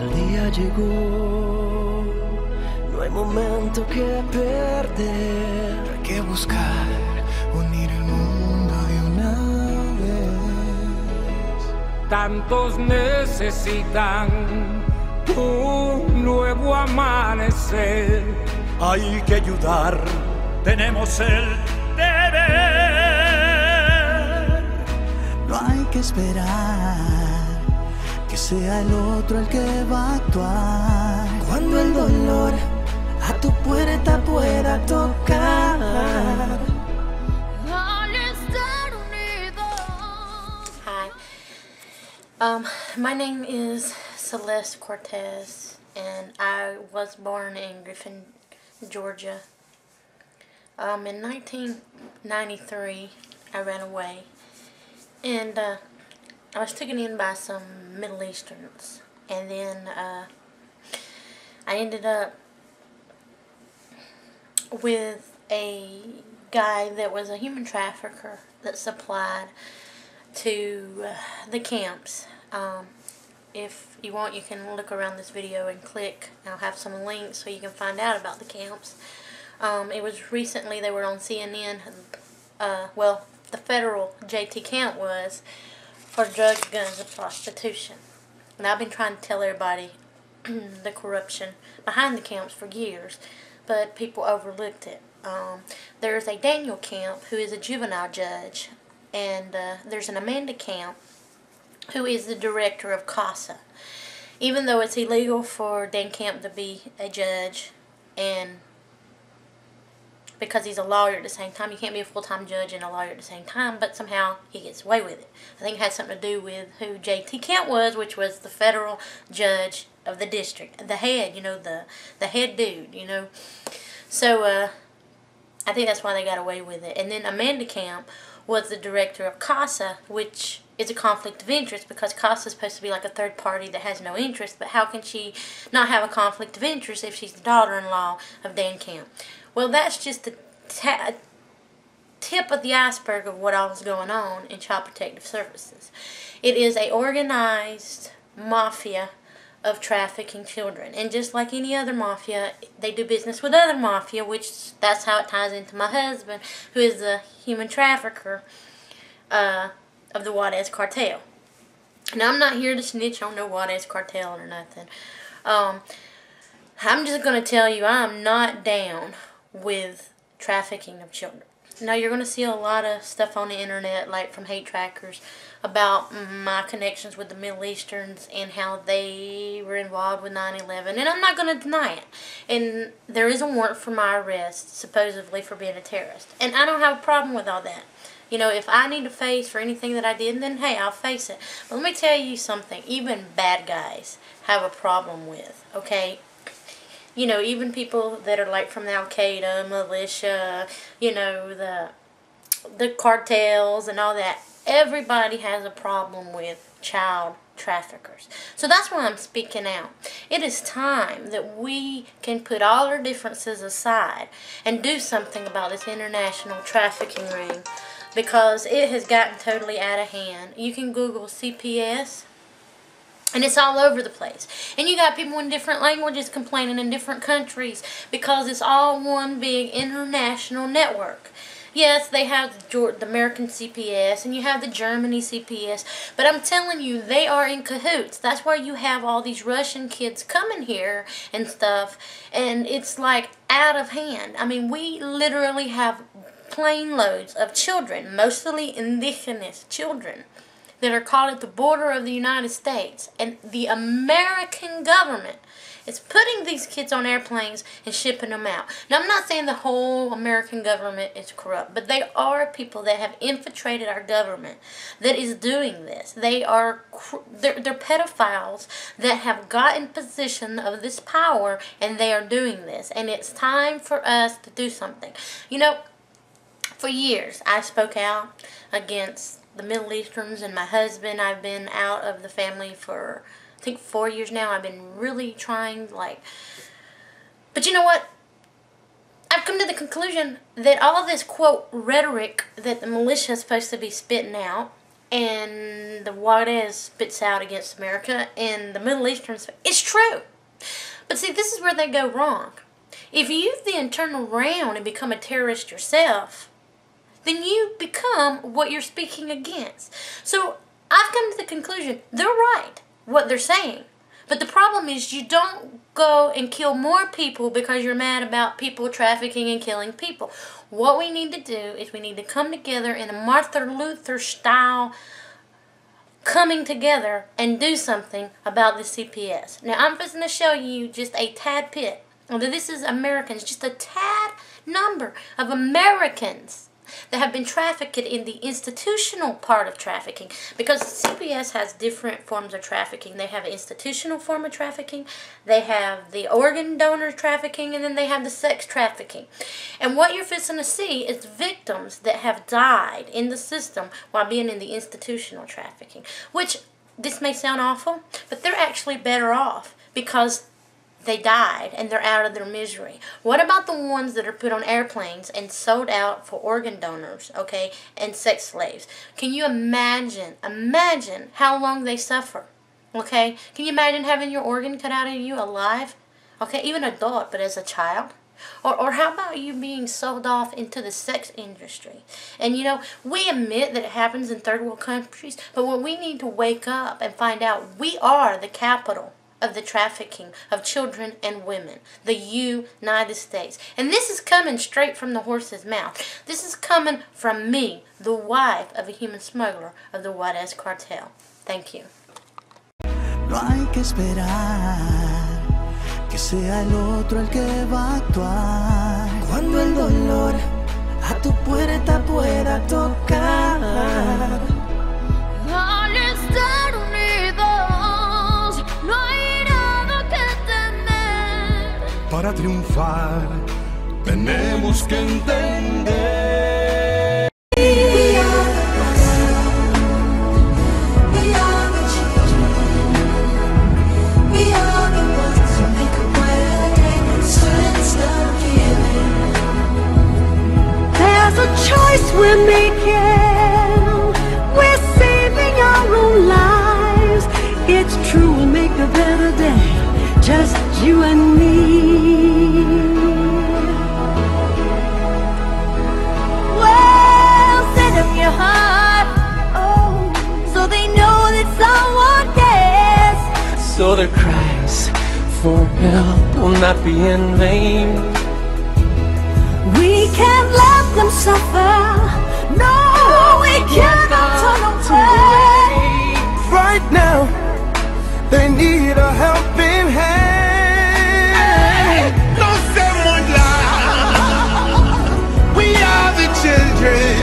El día llegó, no hay momento que perder. Hay que buscar unir el mundo de una vez. Tantos necesitan un nuevo amanecer. Hay que ayudar, tenemos el deber. No hay que esperar que sea el otro el que va a actuar. Cuando el dolor a tu puerta pueda tocar. Hi. My name is Celeste Cortez, and I was born in Griffin, Georgia. In 1993, I ran away, and I was taken in by some Middle Easterns, and then I ended up with a guy that was a human trafficker that supplied to the camps. If you want, you can look around this video and click. I'll have some links so you can find out about the camps. It was recently, they were on CNN, well, the federal JT camp was for drugs, guns, and prostitution. And I've been trying to tell everybody the corruption behind the camps for years, but people overlooked it. There's a Daniel Camp who is a juvenile judge, and there's an Amanda Camp who is the director of CASA. Even though it's illegal for Dan Camp to be a judge, and because he's a lawyer at the same time, you can't be a full-time judge and a lawyer at the same time, but somehow he gets away with it. I think it had something to do with who JT Camp was, which was the federal judge of the district. The head, you know, the head dude, you know. So, I think that's why they got away with it. And then Amanda Camp was the director of CASA, which is a conflict of interest, because CASA is supposed to be like a third party that has no interest, but how can she not have a conflict of interest if she's the daughter-in-law of Dan Camp? Well, that's just the tip of the iceberg of what all is going on in Child Protective Services. It is a organized mafia of trafficking children, and just like any other mafia, they do business with other mafia, which that's how it ties into my husband, who is the human trafficker of the Juarez cartel. Now, I'm not here to snitch on no Juarez cartel or nothing. I'm just going to tell you, I'm not down with trafficking of children. Now, you're going to see a lot of stuff on the internet, like from hate trackers, about my connections with the Middle Easterns and how they were involved with 9/11, and I'm not going to deny it. And there is a warrant for my arrest, supposedly for being a terrorist. And I don't have a problem with all that. You know, if I need to face for anything that I did, then hey, I'll face it. But let me tell you something, even bad guys have a problem with, okay? You know, even people that are like from the Al-Qaeda, militia, you know, the cartels and all that, everybody has a problem with child traffickers. So that's why I'm speaking out. It is time that we can put all our differences aside and do something about this international trafficking ring, because it has gotten totally out of hand. You can Google CPS, and it's all over the place. And you got people in different languages complaining in different countries, because it's all one big international network. Yes, they have the American CPS, and you have the Germany CPS, but I'm telling you, they are in cahoots. That's why you have all these Russian kids coming here and stuff, and it's like out of hand. I mean, we literally have plane loads of children, mostly indigenous children, that are caught at the border of the United States, and the American government is putting these kids on airplanes and shipping them out. Now, I'm not saying the whole American government is corrupt, but they are people that have infiltrated our government that is doing this. They're pedophiles that have gotten possession of this power, and they are doing this, and it's time for us to do something. You know, for years, I spoke out against the Middle Easterns and my husband. I've been out of the family for, I think, 4 years now. I've been really trying, but you know what? I've come to the conclusion that all of this, quote, rhetoric that the militia is supposed to be spitting out, and the Juarez spits out against America, and the Middle Easterns. It's true. But see, this is where they go wrong. If you then turn around and become a terrorist yourself, then you become what you're speaking against. So I've come to the conclusion, they're right, what they're saying. But the problem is you don't go and kill more people because you're mad about people trafficking and killing people. What we need to do is we need to come together in a Martin Luther style coming together and do something about the CPS. Now I'm just going to show you just a tad bit. This is Americans, just a tad number of Americans that have been trafficked in the institutional part of trafficking, because CPS has different forms of trafficking. They have an institutional form of trafficking, they have the organ donor trafficking, and then they have the sex trafficking. And what you're fixing to see is victims that have died in the system while being in the institutional trafficking, which this may sound awful, but they're actually better off because they died and they're out of their misery. What about the ones that are put on airplanes and sold out for organ donors, okay, and sex slaves? Can you imagine how long they suffer, okay? Can you imagine having your organ cut out of you alive? Okay, even adult, but as a child? Or how about you being sold off into the sex industry? And you know, we admit that it happens in third world countries, but what we need to wake up and find out, we are the capital of the trafficking of children and women, the United States. And this is coming straight from the horse's mouth. This is coming from me, the wife of a human smuggler of the Juarez cartel. Thank you. No hay que esperar que sea el otro el que va a actuar. Cuando el dolor a tu puerta pueda tocar. Al estar unidos, no hay nada que temer. Para triunfar tenemos que entender. We are the children. We are the ones who make a better day. So let's start giving. There's a choice we're making. We're saving our own lives. It's true, we'll make a better day. Just you and me. Well, set up your heart, oh, so they know that someone cares. So their cries for help will not be in vain. We can't let them suffer. No, we cannot turn away. Right now, they need a helping hand. No someone lie. We are the children.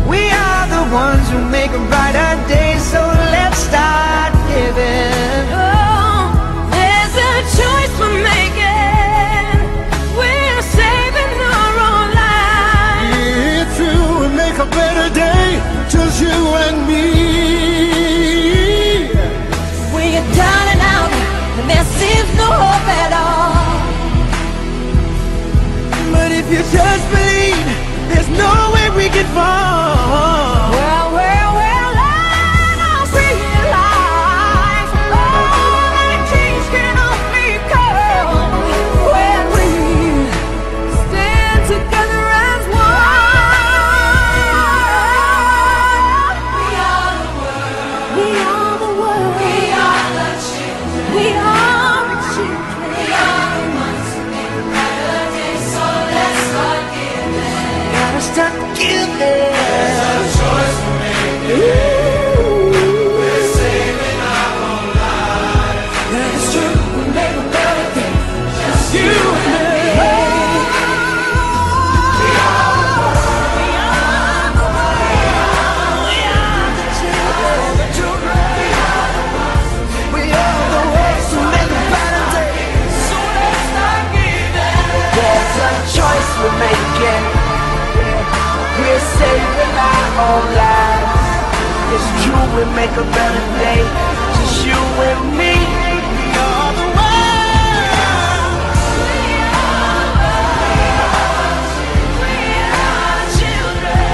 We are the ones who make a brighter day. So let's start giving. Oh, there's a choice we're making. We're saving our own lives. It's true, we make a better day. Just you and me. When you're down and out, and there seems no hope at all. But if you just believe, there's no way we can fall. Well, I realize all that change can only come when we stand together as one. We are the world. We are the world. We are the children. We are the children. We are the ones who make a better day. So let's start giving. Gotta start giving. There's a choice we're making. We're saving our own lives. That's true, we make a better day. Just you and me. We are the ones who make a better day. So let's start giving. There's a choice we're making. We're saving our own lives. It's true, we make a better day. Just you and me. We are the world. We are children.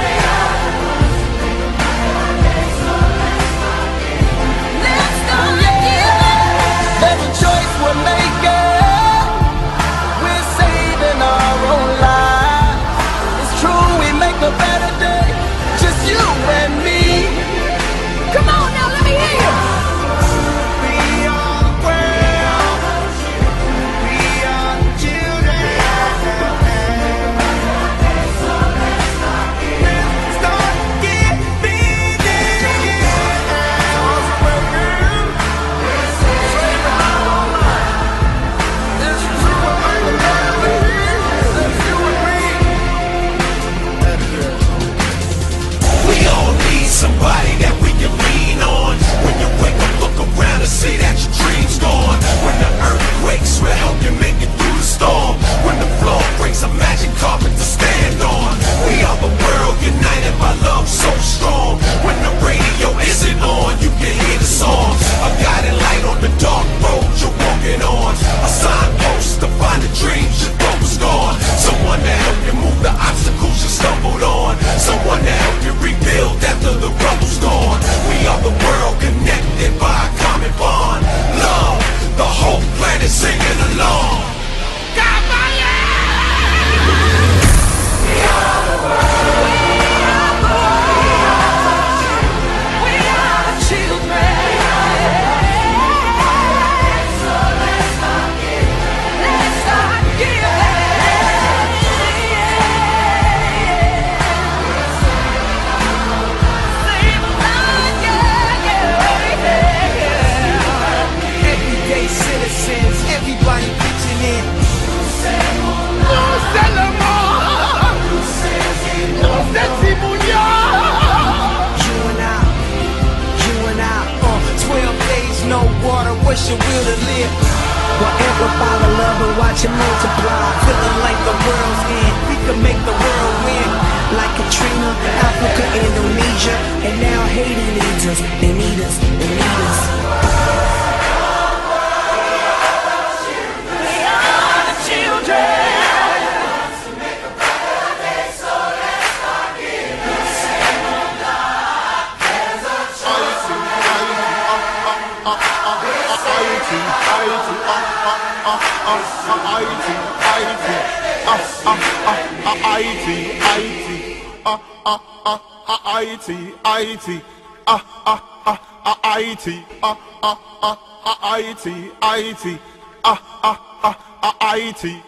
harder, what's your will to live? Well, amplify the love and watch it multiply. Feeling like the world's end, we can make the world win. Like Katrina, Africa, Indonesia, and now Haiti needs us. They need us, they need us. We are the children. IT